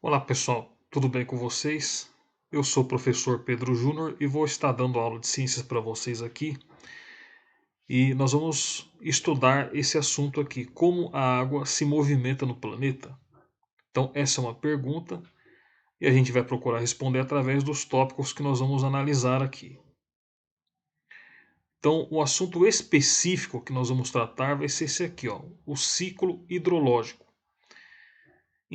Olá pessoal, tudo bem com vocês? Eu sou o professor Pedro Júnior e vou estar dando aula de ciências para vocês aqui. E nós vamos estudar esse assunto aqui, como a água se movimenta no planeta. Então, essa é uma pergunta e a gente vai procurar responder através dos tópicos que nós vamos analisar aqui. Então, o assunto específico que nós vamos tratar vai ser esse aqui, ó, o ciclo hidrológico.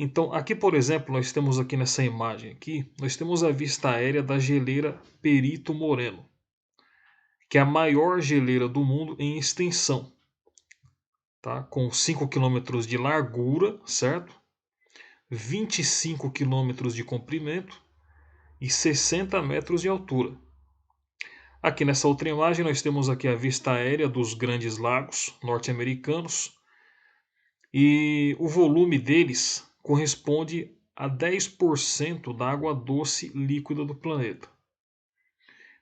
Então, aqui, por exemplo, nós temos aqui nessa imagem aqui, nós temos a vista aérea da geleira Perito Moreno, que é a maior geleira do mundo em extensão, tá? Com 5 quilômetros de largura, certo? 25 quilômetros de comprimento e 60 metros de altura. Aqui nessa outra imagem nós temos aqui a vista aérea dos Grandes Lagos norte-americanos e o volume deles corresponde a 10% da água doce líquida do planeta.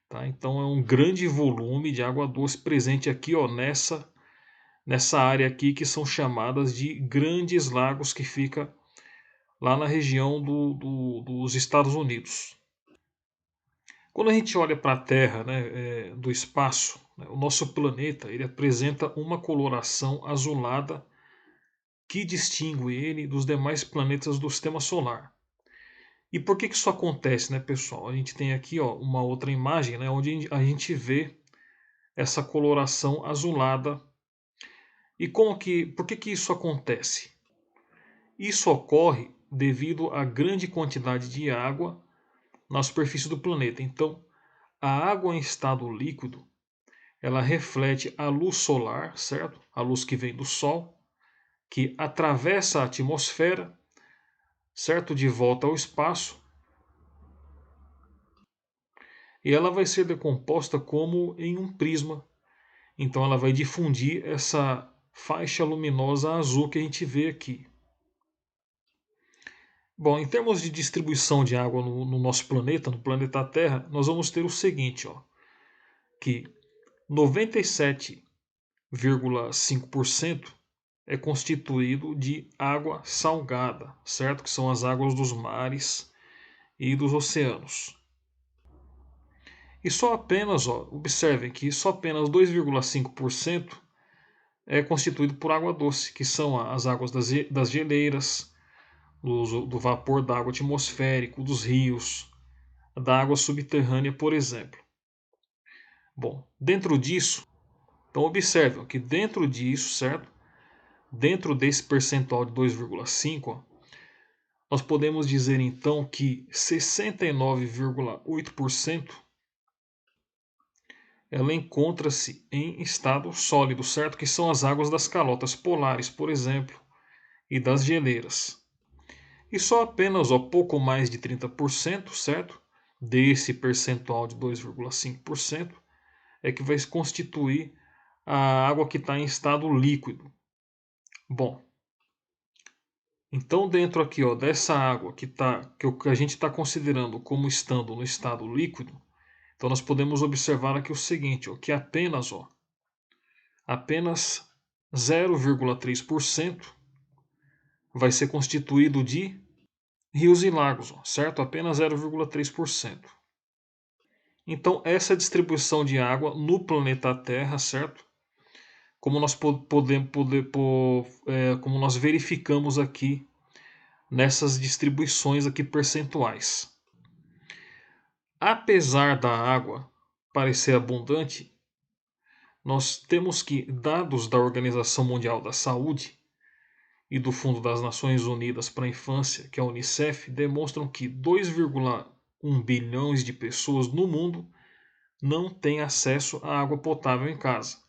Tá? Então é um grande volume de água doce presente aqui, ó, nessa área aqui que são chamadas de Grandes Lagos, que fica lá na região dos Estados Unidos. Quando a gente olha para a Terra, né, do espaço, né, o nosso planeta ele apresenta uma coloração azulada que distingue ele dos demais planetas do Sistema Solar. E por que isso acontece, né, pessoal? A gente tem aqui, ó, uma outra imagem, né, onde a gente vê essa coloração azulada. E por que isso acontece? Isso ocorre devido à grande quantidade de água na superfície do planeta. Então, a água em estado líquido, ela reflete a luz solar, certo? A luz que vem do Sol, que atravessa a atmosfera, certo? De volta ao espaço, e ela vai ser decomposta como em um prisma. Então, ela vai difundir essa faixa luminosa azul que a gente vê aqui. Bom, em termos de distribuição de água no nosso planeta, no planeta Terra, nós vamos ter o seguinte, ó, que 97,5% é constituído de água salgada, certo? Que são as águas dos mares e dos oceanos. E só apenas, ó, observem que só apenas 2,5% é constituído por água doce, que são as águas das geleiras, do vapor d'água atmosférico, dos rios, da água subterrânea, por exemplo. Bom, dentro disso, então observem que dentro disso, certo? Dentro desse percentual de 2,5, nós podemos dizer então que 69,8% ela encontra-se em estado sólido, certo? Que são as águas das calotas polares, por exemplo, e das geleiras. E só apenas pouco mais de 30%, certo? Desse percentual de 2,5% é que vai constituir a água que está em estado líquido. Bom, então dentro aqui, ó, dessa água que a gente está considerando como estando no estado líquido, então nós podemos observar aqui o seguinte, ó, que apenas 0,3% vai ser constituído de rios e lagos, ó, certo? Apenas 0,3%. Então essa distribuição de água no planeta Terra, certo? Como nós como nós verificamos aqui nessas distribuições aqui percentuais. Apesar da água parecer abundante, nós temos que dados da Organização Mundial da Saúde e do Fundo das Nações Unidas para a Infância, que é a UNICEF, demonstram que 2,1 bilhões de pessoas no mundo não têm acesso à água potável em casa.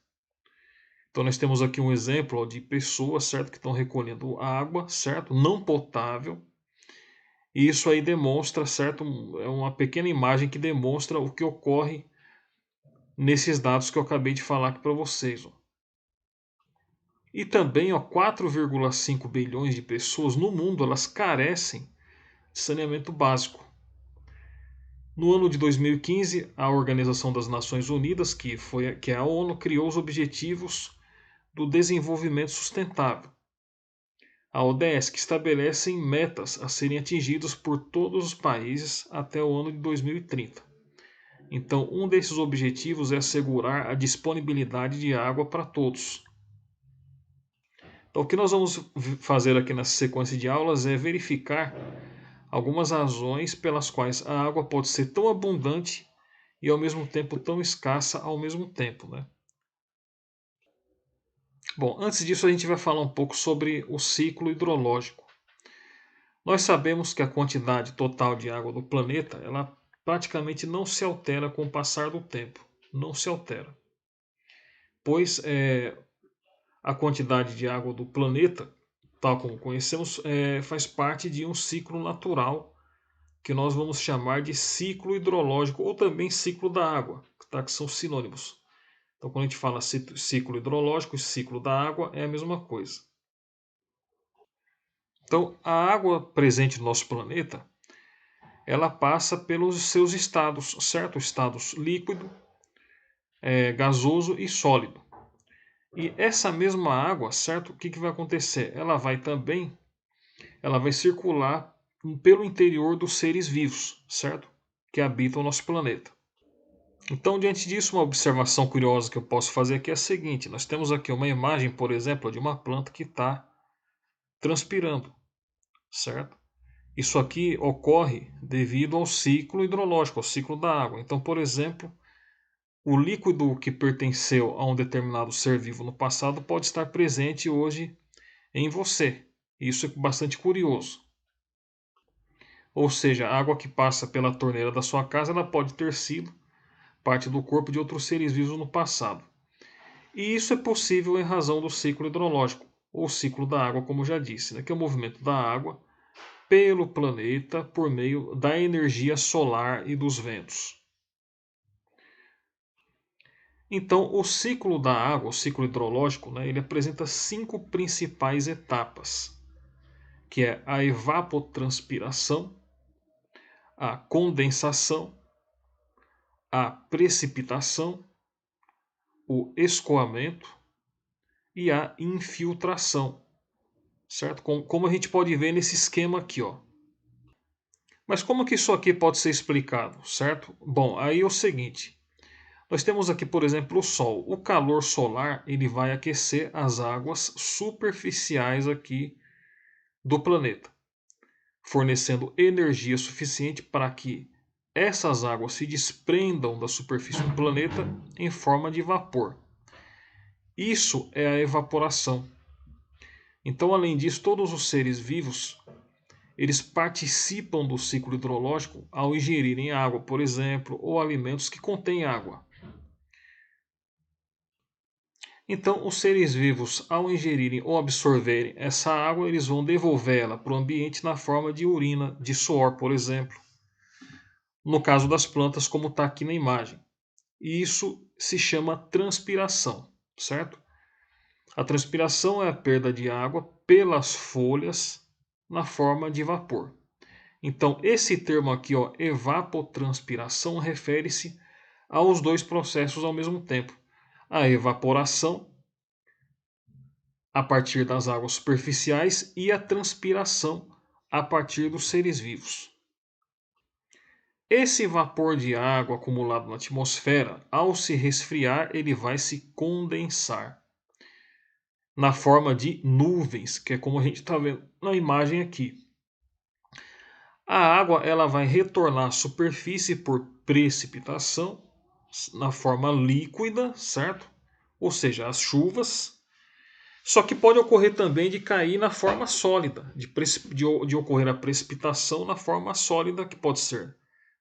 Então nós temos aqui um exemplo de pessoas, certo, que estão recolhendo água, certo, não potável. E isso aí demonstra, certo, é uma pequena imagem que demonstra o que ocorre nesses dados que eu acabei de falar aqui para vocês. Ó. E também, ó, 4,5 bilhões de pessoas no mundo, elas carecem de saneamento básico. No ano de 2015, a Organização das Nações Unidas, que é a ONU, criou os Objetivos do Desenvolvimento Sustentável. A ODS, que estabelecem metas a serem atingidas por todos os países até o ano de 2030. Então, um desses objetivos é assegurar a disponibilidade de água para todos. Então, o que nós vamos fazer aqui nessa sequência de aulas é verificar algumas razões pelas quais a água pode ser tão abundante e ao mesmo tempo tão escassa ao mesmo tempo, né? Bom, antes disso a gente vai falar um pouco sobre o ciclo hidrológico. Nós sabemos que a quantidade total de água do planeta, ela praticamente não se altera com o passar do tempo. Não se altera. Pois a quantidade de água do planeta, tal como conhecemos, faz parte de um ciclo natural que nós vamos chamar de ciclo hidrológico ou também ciclo da água, tá? Que são sinônimos. Então, quando a gente fala ciclo hidrológico e ciclo da água, é a mesma coisa. Então, a água presente no nosso planeta, ela passa pelos seus estados, certo? Estados líquido, gasoso e sólido. E essa mesma água, certo? O que vai acontecer? Ela vai circular pelo interior dos seres vivos, certo? Que habitam o nosso planeta. Então, diante disso, uma observação curiosa que eu posso fazer aqui é a seguinte: nós temos aqui uma imagem, por exemplo, de uma planta que está transpirando, certo? Isso aqui ocorre devido ao ciclo hidrológico, ao ciclo da água. Então, por exemplo, o líquido que pertenceu a um determinado ser vivo no passado pode estar presente hoje em você. Isso é bastante curioso. Ou seja, a água que passa pela torneira da sua casa, ela pode ter sido parte do corpo de outros seres vivos no passado. E isso é possível em razão do ciclo hidrológico, ou ciclo da água, como já disse, né, que é o movimento da água pelo planeta por meio da energia solar e dos ventos. Então, o ciclo da água, o ciclo hidrológico, né, ele apresenta 5 principais etapas, que é a evapotranspiração, a condensação, a precipitação, o escoamento e a infiltração, certo? Como a gente pode ver nesse esquema aqui, ó. Mas como que isso aqui pode ser explicado, certo? Bom, aí é o seguinte. Nós temos aqui, por exemplo, o Sol. O calor solar ele vai aquecer as águas superficiais aqui do planeta, fornecendo energia suficiente para que essas águas se desprendam da superfície do planeta em forma de vapor. Isso é a evaporação. Então, além disso, todos os seres vivos eles participam do ciclo hidrológico ao ingerirem água, por exemplo, ou alimentos que contêm água. Então, os seres vivos, ao ingerirem ou absorverem essa água, eles vão devolvê-la para o ambiente na forma de urina, de suor, por exemplo. No caso das plantas, como está aqui na imagem. E isso se chama transpiração, certo? A transpiração é a perda de água pelas folhas na forma de vapor. Então, esse termo aqui, ó, evapotranspiração, refere-se aos dois processos ao mesmo tempo. A evaporação a partir das águas superficiais e a transpiração a partir dos seres vivos. Esse vapor de água acumulado na atmosfera, ao se resfriar, ele vai se condensar na forma de nuvens, que é como a gente está vendo na imagem aqui. A água ela vai retornar à superfície por precipitação na forma líquida, certo? Ou seja, as chuvas. Só que pode ocorrer também de cair na forma sólida, de ocorrer a precipitação na forma sólida, que pode ser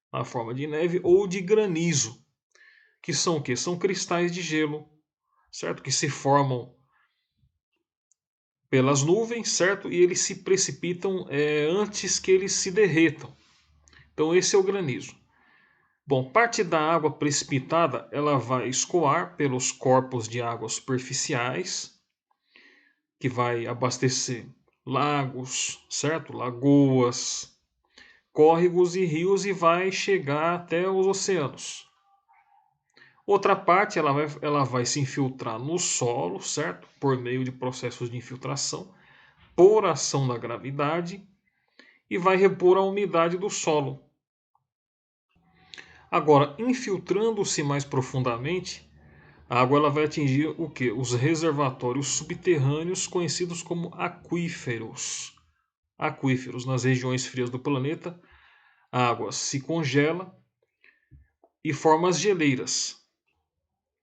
na forma de neve ou de granizo, que são o quê? São cristais de gelo, certo? Que se formam pelas nuvens, certo? E eles se precipitam antes que eles se derretam. Então esse é o granizo. Bom, parte da água precipitada ela vai escoar pelos corpos de água superficiais, que vai abastecer lagos, certo? Lagoas, córregos e rios e vai chegar até os oceanos. Outra parte ela vai se infiltrar no solo, certo? Por meio de processos de infiltração, por ação da gravidade e vai repor a umidade do solo. Agora, infiltrando-se mais profundamente, a água ela vai atingir o quê? Os reservatórios subterrâneos conhecidos como aquíferos. Aquíferos. Nas regiões frias do planeta, a água se congela e forma as geleiras,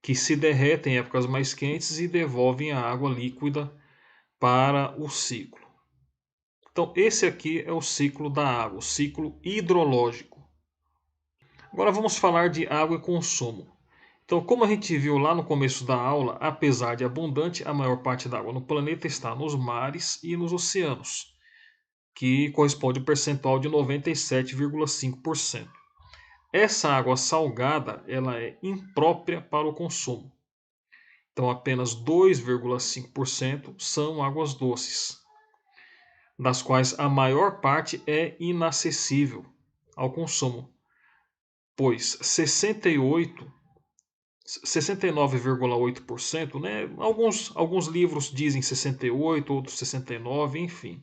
que se derretem em épocas mais quentes e devolvem a água líquida para o ciclo. Então, esse aqui é o ciclo da água, o ciclo hidrológico. Agora vamos falar de água e consumo. Então, como a gente viu lá no começo da aula, apesar de abundante, a maior parte da água no planeta está nos mares e nos oceanos, que corresponde ao percentual de 97,5%. Essa água salgada ela é imprópria para o consumo. Então, apenas 2,5% são águas doces, das quais a maior parte é inacessível ao consumo, pois 69,8%, né? Alguns livros dizem 68, outros 69, enfim.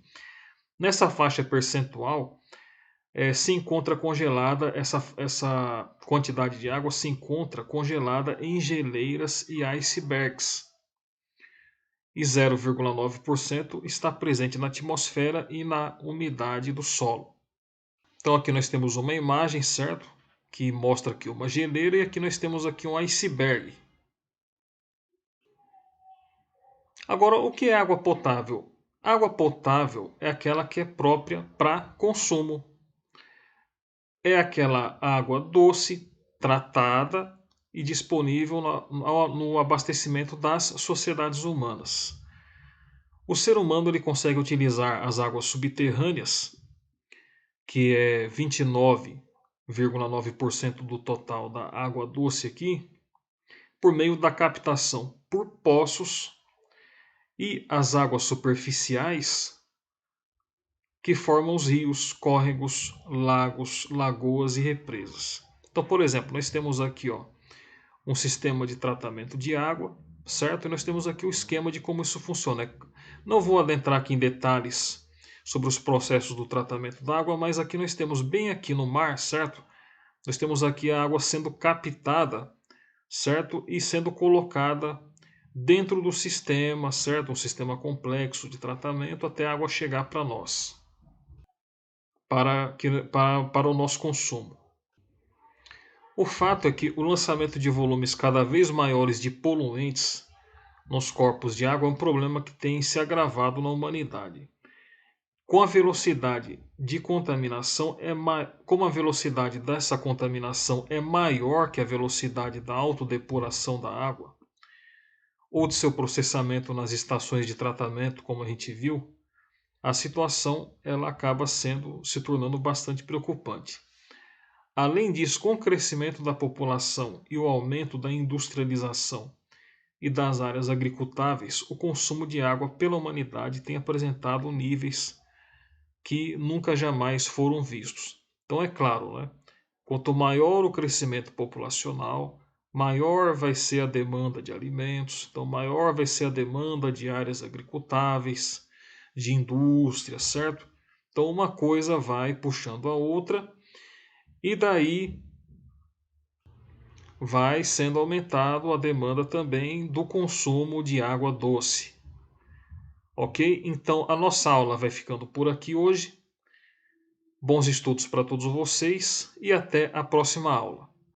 Nessa faixa percentual se encontra congelada, essa quantidade de água se encontra congelada em geleiras e icebergs. E 0,9% está presente na atmosfera e na umidade do solo. Então aqui nós temos uma imagem, certo? Que mostra aqui uma geleira e aqui nós temos aqui um iceberg. Agora, o que é água potável? Água potável é aquela que é própria para consumo. É aquela água doce, tratada e disponível no abastecimento das sociedades humanas. O ser humano ele consegue utilizar as águas subterrâneas, que é 29,9% do total da água doce aqui, por meio da captação por poços, e as águas superficiais, que formam os rios, córregos, lagos, lagoas e represas. Então, por exemplo, nós temos aqui um sistema de tratamento de água, certo? E nós temos aqui o esquema de como isso funciona. Não vou adentrar aqui em detalhes sobre os processos do tratamento da água, mas aqui nós temos bem aqui no mar, certo? Nós temos aqui a água sendo captada, certo? E sendo colocada dentro do sistema, certo? Um sistema complexo de tratamento até a água chegar para nós, para o nosso consumo. O fato é que o lançamento de volumes cada vez maiores de poluentes nos corpos de água é um problema que tem se agravado na humanidade. Com a velocidade de contaminação como a velocidade dessa contaminação é maior que a velocidade da autodepuração da água, ou de seu processamento nas estações de tratamento, como a gente viu, a situação ela acaba se tornando bastante preocupante. Além disso, com o crescimento da população e o aumento da industrialização e das áreas agricultáveis, o consumo de água pela humanidade tem apresentado níveis que nunca jamais foram vistos. Então é claro, né? Quanto maior o crescimento populacional, maior vai ser a demanda de alimentos, então maior vai ser a demanda de áreas agricultáveis, de indústria, certo? Então uma coisa vai puxando a outra e daí vai sendo aumentado a demanda também do consumo de água doce. Ok? Então a nossa aula vai ficando por aqui hoje. Bons estudos para todos vocês e até a próxima aula.